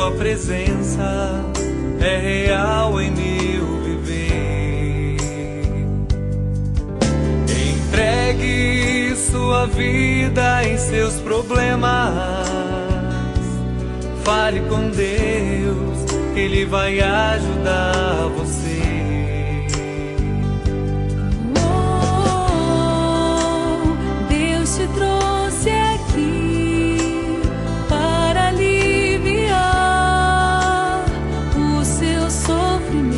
Sua presença é real em meu viver. Entregue sua vida em seus problemas. Fale com Deus, Ele vai ajudar você. Deus te trouxe aqui para aliviar o seu sofrimento.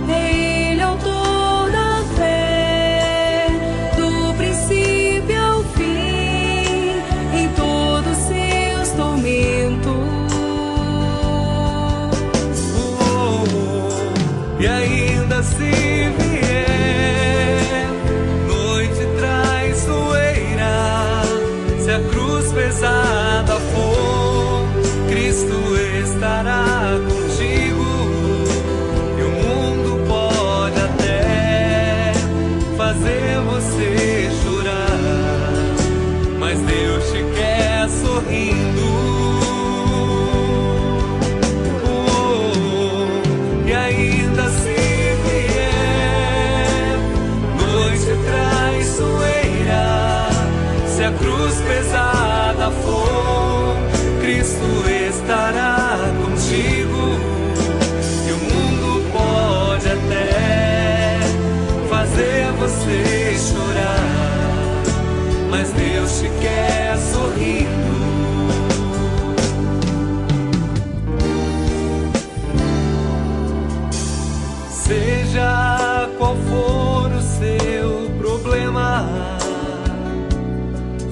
É Ele autor da fé, do princípio ao fim, em todos seus tormentos. E ainda se vier noite traiçoeira, se a cruz pesada for, Cristo estará contigo. E o mundo pode até fazer você chorar, mas Deus te quer sorrindo. E ainda se vier noite traiçoeira, se a cruz pesada for, Cristo estará contigo. E o mundo pode até fazer você chorar, mas Deus te quer sorrindo. Seja qual for o seu problema,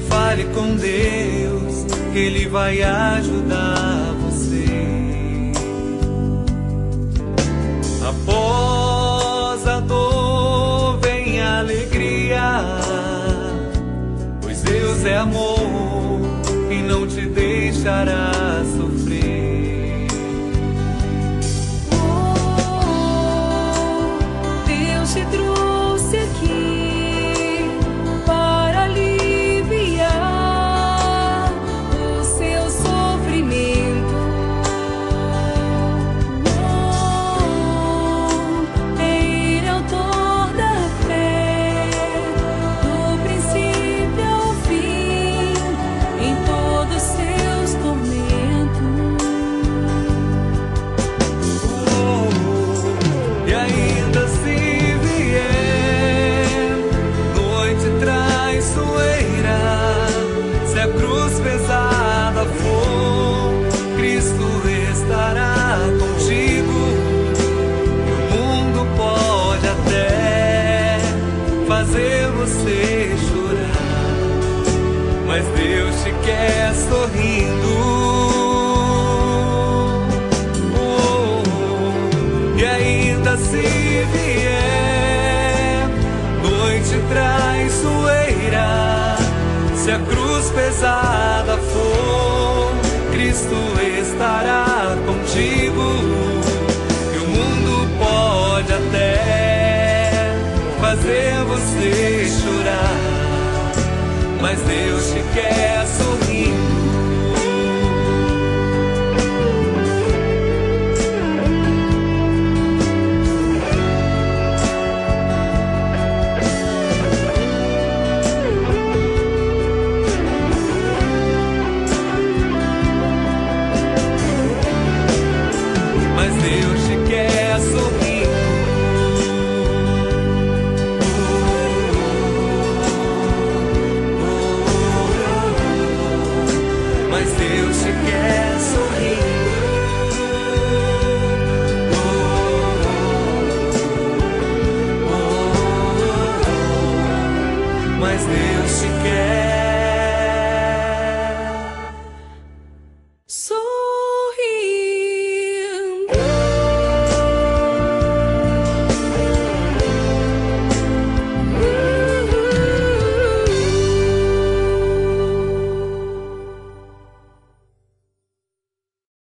fale com Deus, que Ele vai ajudar você. Após a dor vem a alegria, pois Deus é amor e não te deixará sofrer. Te trouxe aqui para aliviar o seu sofrimento. É Ele autor da fé, do princípio ao fim, em todos seus tormentos. E ainda se se a cruz pesada for, Cristo estará contigo. E o mundo pode até fazer você chorar, mas Deus te quer sorrindo. E ainda se vier noite traiçoeira, se a cruz pesada for, Cristo estará contigo. E o mundo pode até fazer você chorar, mas Deus te quer sorrindo. Deus te quer sorrindo. Mas Deus te quer sorrindo. Mas Deus te quer